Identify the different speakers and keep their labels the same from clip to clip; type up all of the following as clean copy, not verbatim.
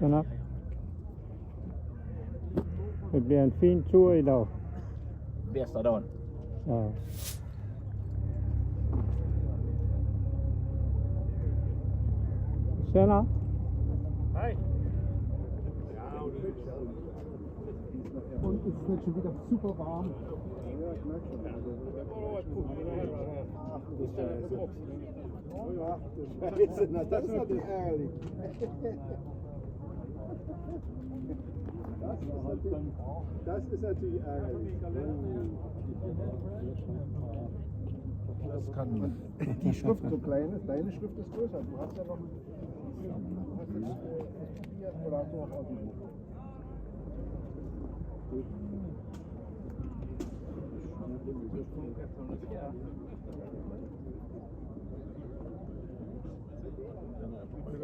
Speaker 1: Sådan. Det bliver en fin tur i dag.
Speaker 2: Västerdalen.
Speaker 1: Ja. Tjena.
Speaker 2: Hej.
Speaker 3: Und es wird schon wieder super warm. Na, das ist natürlich ärgerlich. Das ist natürlich ärgerlich. Das kann die Schrift so klein ist, deine Schrift ist größer. Du hast ja noch oder hast du noch Audio?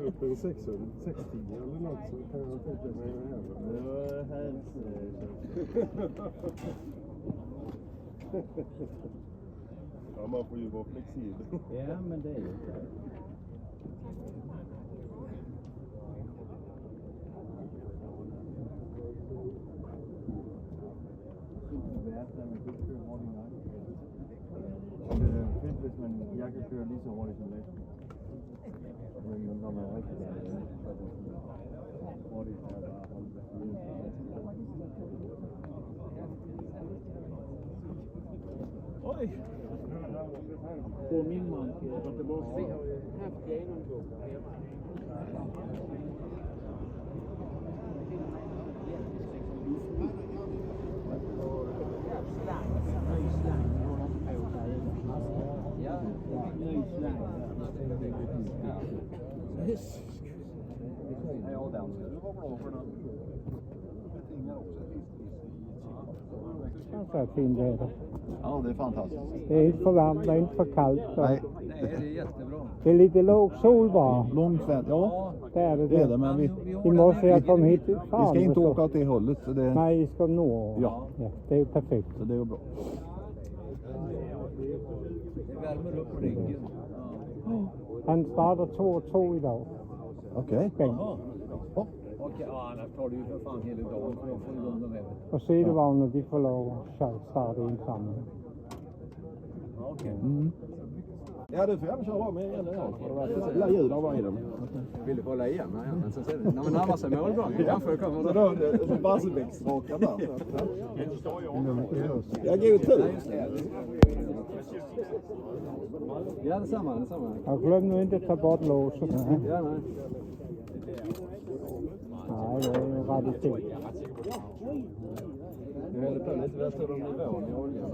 Speaker 3: Upp en 60 eller något så kan jag tänka mig ja, man får ju vara flexibel.
Speaker 2: Ja, men det är ju fedt, hvis jeg kan køre lige så hurtigt som lidt. Men når man er rigtig der, så er det hurtigt, der bare holde det fire. Oj! På min mark, det må se her pianoen på.
Speaker 1: Så fint är det.
Speaker 2: Ja, det är fantastiskt.
Speaker 1: Det är inte för varmt, det är inte för kallt.
Speaker 2: Nej, det är jättebra.
Speaker 1: Det är lite låg sol bara.
Speaker 2: Långt vänt, ja.
Speaker 1: Det är det.
Speaker 2: Det är det, men
Speaker 1: I morse jag kom hit.
Speaker 2: vi ska inte åka åt det hållet. Så det...
Speaker 1: Nej, vi ska norr.
Speaker 2: Ja.
Speaker 1: Det är ju perfekt.
Speaker 2: Så det är ju bra.
Speaker 4: Det värmer upp ryggen.
Speaker 1: Han startar 2-2 idag.
Speaker 2: Okej.
Speaker 4: Okej, annars tar det ju för fan hela dagen för att få igång dem även.
Speaker 1: Och sidovagnar, de får lov att starta in samman.
Speaker 4: Okej.
Speaker 2: Ja, du får gärna köra av med igen. Det är ljud av vad i den.
Speaker 4: Vill du hålla igen? Ja, men sen ser du. När man närmar sig målgången kanske det kommer.
Speaker 2: Så då är det Barsebäcksdraken där. Ja, god tur.
Speaker 4: Ja, detsamma.
Speaker 1: Och glöm nu inte att ta bort låset.
Speaker 4: Ja, nej.
Speaker 1: Nej, det är radikalt.
Speaker 4: Nu häller på lite väster om nivån i oljan.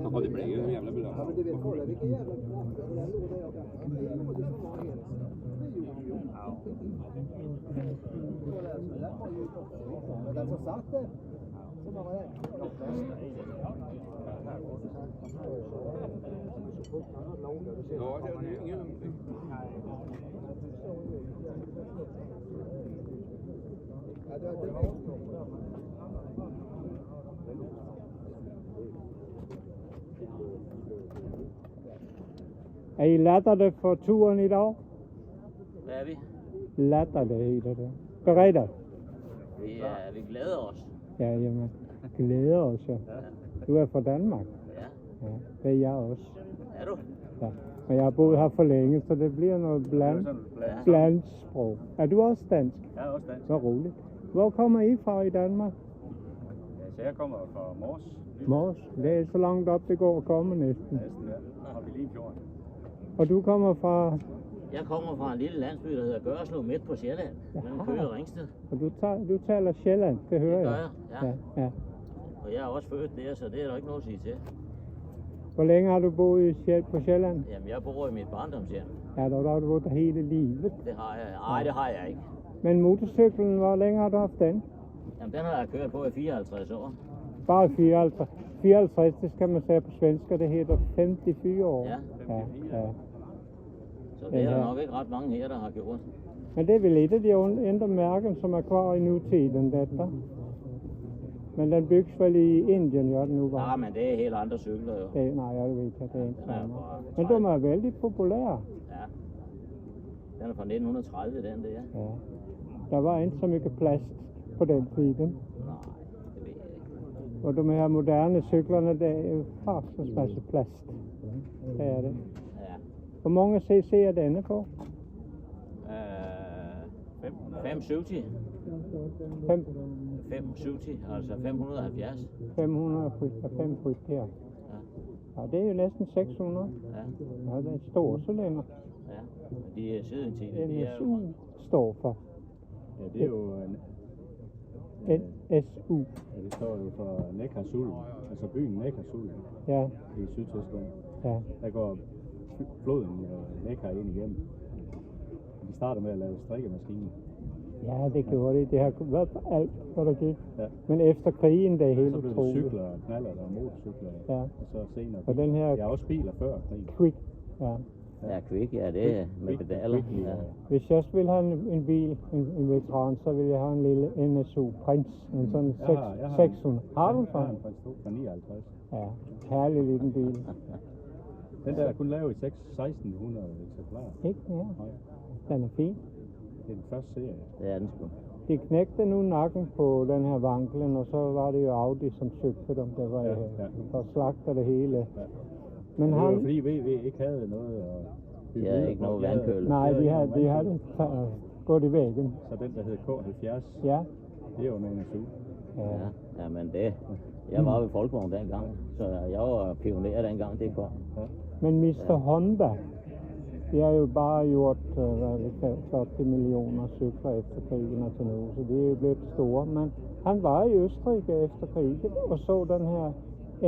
Speaker 4: Ja, det blir ju en jävla belöning. Ja, men du vet, kolla vilken jävla plats. Den som satt där, som var där. Ja, det är ingen...
Speaker 1: Är I laddade för turen idag?
Speaker 5: Hvad er vi?
Speaker 1: Laddade heter det. Beredda?
Speaker 5: Vi glæder os.
Speaker 1: Ja, jamen. Glæder os, ja. Du er fra Danmark?
Speaker 5: Ja.
Speaker 1: Ja, det er jeg også.
Speaker 5: Er du?
Speaker 1: Ja. Og jeg har boet her for længe, så det bliver noget blandt sprog. Er du også dansk?
Speaker 6: Jeg er også dansk.
Speaker 1: Så roligt. Hvor kommer I fra i Danmark?
Speaker 6: Ja, så jeg kommer fra Mors.
Speaker 1: Mors. Det er så langt op, det går at komme næsten.
Speaker 6: Næsten, ja. Oppe i Limfjorden.
Speaker 1: Og du kommer fra?
Speaker 5: Jeg kommer fra en lille landsby, der hedder Gørslev midt på Sjælland. Mellem Køge og Ringsted.
Speaker 1: Og du taler Sjælland, det hører jeg.
Speaker 5: Det gør jeg, ja.
Speaker 1: Ja.
Speaker 5: Og jeg er også født der, så det er der ikke noget at sige til.
Speaker 1: Hvor længe har du boet på Sjælland?
Speaker 5: Jamen, jeg bor i mit barndomshjem.
Speaker 1: Ja, der har du boet hele livet.
Speaker 5: Det har jeg. Nej, det har jeg ikke.
Speaker 1: Men motorcyklen, hvor længe har du haft den?
Speaker 5: Jamen, den har jeg kørt på i 54 år.
Speaker 1: Bare 54. 54, det skal man sige på svensk, det hedder 54 år.
Speaker 5: Ja,
Speaker 6: 54.
Speaker 1: Ja.
Speaker 5: Så det er der nok ikke ret mange her, der har gjort.
Speaker 1: Men det er vel et af de ændre mærken, som er kvar i nutiden, dette. Men den bygges vel i Indien, gør den nu
Speaker 5: Ja,
Speaker 1: bare.
Speaker 5: men det er helt andre cykler jo.
Speaker 1: Nej, jeg ved ikke, at det er en
Speaker 5: Den er
Speaker 1: samme.
Speaker 5: fra
Speaker 1: Men de er vældig populære.
Speaker 5: Ja. Den er fra 1930, den der.
Speaker 1: Ja. Der var ikke så mycket plast på den tiden.
Speaker 5: Nej, det ved jeg ikke.
Speaker 1: Og de her moderne cyklerne, der er jo faktisk masse plast. Det er det.
Speaker 5: Ja.
Speaker 1: Hvor mange cc er denne på?
Speaker 5: 570,
Speaker 1: 5,
Speaker 5: 570, altså 570.
Speaker 1: 500 frit og 5 frit her.
Speaker 5: Ja.
Speaker 1: Ja, det er jo næsten 600.
Speaker 5: Ja,
Speaker 1: Ja, det er en stor cylinder.
Speaker 5: ja. De er siden til det. De er jo,
Speaker 1: NSU står for.
Speaker 2: Ja, det er jo en,
Speaker 1: NSU.
Speaker 2: ja, det står jo for Neckarsulm, altså byen Neckarsulm
Speaker 1: Ja,
Speaker 2: i Sydtyskland.
Speaker 1: ja.
Speaker 2: Der går floden Neckar ind igennem. De starter med at lave strikkemaskiner.
Speaker 1: Ja, det gjorde det. Det har været alt, hvad der gik.
Speaker 2: Ja.
Speaker 1: Men efter krigen, det er helt
Speaker 2: Så blev det
Speaker 1: utroligt.
Speaker 2: cykler, knaller og motorcykler,
Speaker 1: Ja.
Speaker 2: og så senere.
Speaker 1: Og den her
Speaker 2: Jeg har også biler før krigen.
Speaker 1: Quick. Ja.
Speaker 5: ja, Quick, ja, det er med pedaler.
Speaker 2: Quickly,
Speaker 5: Ja.
Speaker 1: Hvis jeg også ville have en bil, en veteran, så ville jeg have en lille NSU Prince. En sådan
Speaker 2: Jeg har
Speaker 1: 600. Har du en
Speaker 2: Jeg har
Speaker 1: sådan?
Speaker 2: en Prince 2 fra 59.
Speaker 1: Ja, kærlig liten bil.
Speaker 2: Den der er kun lavet i 1600 eksemplarer.
Speaker 1: Ikke mere.
Speaker 2: Nej,
Speaker 1: Den er fin.
Speaker 2: det er den første serie.
Speaker 5: Det er den sgu.
Speaker 1: De knægte nu nakken på den her vanklen, og så var det jo Audi, som søgte dem. Der var
Speaker 2: Ja,
Speaker 1: ja,
Speaker 2: ja.
Speaker 1: der slagter det hele.
Speaker 2: Ja.
Speaker 1: Men
Speaker 2: Det var jo
Speaker 1: han,
Speaker 2: fordi VW ikke havde noget at bygge
Speaker 5: De havde
Speaker 2: videre
Speaker 5: ikke
Speaker 2: på.
Speaker 5: noget
Speaker 2: De havde-
Speaker 5: vandkøle.
Speaker 1: nej, de
Speaker 2: ikke
Speaker 1: har
Speaker 2: noget vandkøle.
Speaker 1: gået i væggen.
Speaker 2: Så den, der hed K70,
Speaker 1: Ja,
Speaker 2: det er jo en NSU.
Speaker 1: ja.
Speaker 5: Ja, ja, men det. Jeg var ved Folkevogn dengang, så jeg var pioner dengang det kom.
Speaker 1: Men Mr. Honda, de har jo bare gjort 40 millioner cykler efter krigen og til nu, så det er jo blevet store. Men han var i Østrig efter krigen og så den her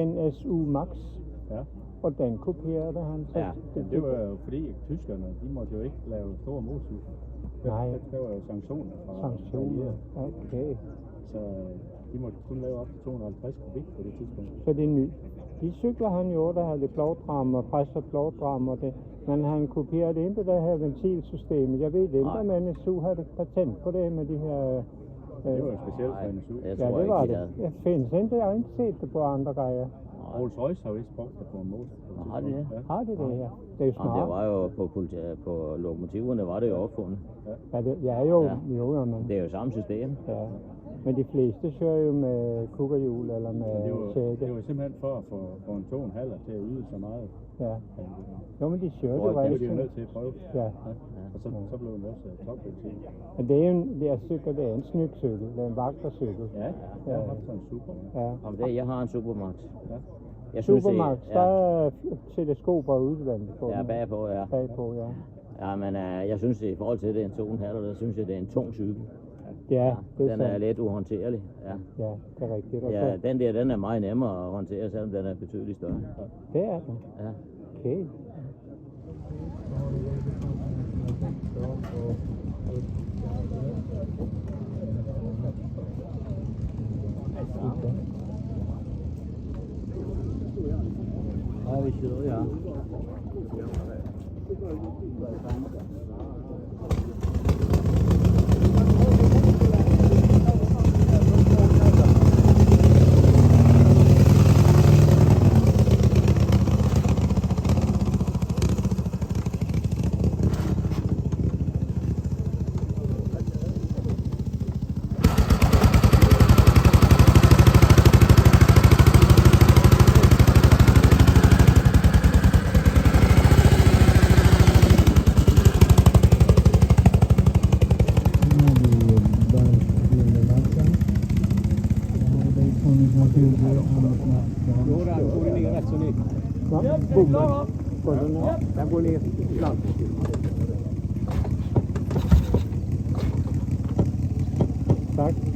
Speaker 1: NSU Max,
Speaker 2: Ja.
Speaker 1: og den kopierede han. Så
Speaker 5: Ja,
Speaker 2: Det var jo fordi tyskerne, de måtte jo ikke lave store motorcykler.
Speaker 1: Nej.
Speaker 2: Der var jo sanktioner fra
Speaker 1: Sanktioner. Okay.
Speaker 2: Så de måtte kun lave op til 250 kubik på det tidspunkt.
Speaker 1: Så det er nyt. De cykler han gjorde, der havde plåtrammer, pres og plåtrammer det. Men han kopierede ikke det her ventilsystem. Jeg ved ikke,
Speaker 5: Nej.
Speaker 1: om NSU havde patent på det med de her...
Speaker 2: Det var jo specielt for
Speaker 5: Nej,
Speaker 2: NSU.
Speaker 5: jeg
Speaker 1: Ja,
Speaker 5: tror
Speaker 1: det
Speaker 5: ikke,
Speaker 1: var
Speaker 5: de
Speaker 1: det.
Speaker 5: havde.
Speaker 1: Jeg findes ikke, jeg har ikke set det på andre grejer.
Speaker 2: Rolls Royce har vist brugt det på en motor. på et
Speaker 5: Har de
Speaker 2: tidspunkt.
Speaker 5: det?
Speaker 2: Ja.
Speaker 1: Har de det her? Det er jo
Speaker 5: Jamen, det
Speaker 1: smart.
Speaker 5: var jo på lokomotiverne, var det jo opfundet.
Speaker 1: Ja, det, ja jo,
Speaker 5: Ja.
Speaker 1: jo, men,
Speaker 5: Det er jo samme system.
Speaker 1: ja. Men de fleste kører jo med kukkerhjul eller
Speaker 2: Det
Speaker 1: med
Speaker 2: var,
Speaker 1: sække.
Speaker 2: det var simpelthen for at få en 2,5 til at yde så meget.
Speaker 1: Ja. Jo, men de kører
Speaker 5: Hvor
Speaker 1: det
Speaker 5: er
Speaker 2: Det var de jo
Speaker 1: rigtigt.
Speaker 2: nødt til at prøve.
Speaker 1: Ja.
Speaker 2: Ja. Og så blev den også topventil.
Speaker 1: Men det er jo en, det er cykel, det er en snygcykel. Det er en vagtercykel.
Speaker 2: Ja, jeg har haft sådan en super.
Speaker 1: Ja.
Speaker 5: Om det, jeg har en Supermax.
Speaker 2: Ja.
Speaker 5: Jeg synes,
Speaker 1: Supermax,
Speaker 5: det,
Speaker 1: der er teleskoper udvendigt på
Speaker 5: ja,
Speaker 1: den.
Speaker 5: bagpå, ja.
Speaker 1: Bagpå, ja.
Speaker 5: Ja, men jeg synes, det i forhold til, at det er en 2,5, der synes jeg, det er en tung cykel.
Speaker 1: Ja, det er
Speaker 5: Den er
Speaker 1: sandt.
Speaker 5: lidt uhåndterlig. Ja.
Speaker 1: Ja, det er rigtigt. Og
Speaker 5: Ja,
Speaker 1: så,
Speaker 5: den der, den er meget nemmere at håndtere, selvom den er betydeligt større.
Speaker 1: det er den.
Speaker 5: Ja.
Speaker 1: Okay.
Speaker 5: Ja, vi sidder, ja.
Speaker 1: Ja, bommen. Går den ner?
Speaker 3: Den går ner langt.
Speaker 1: Tak.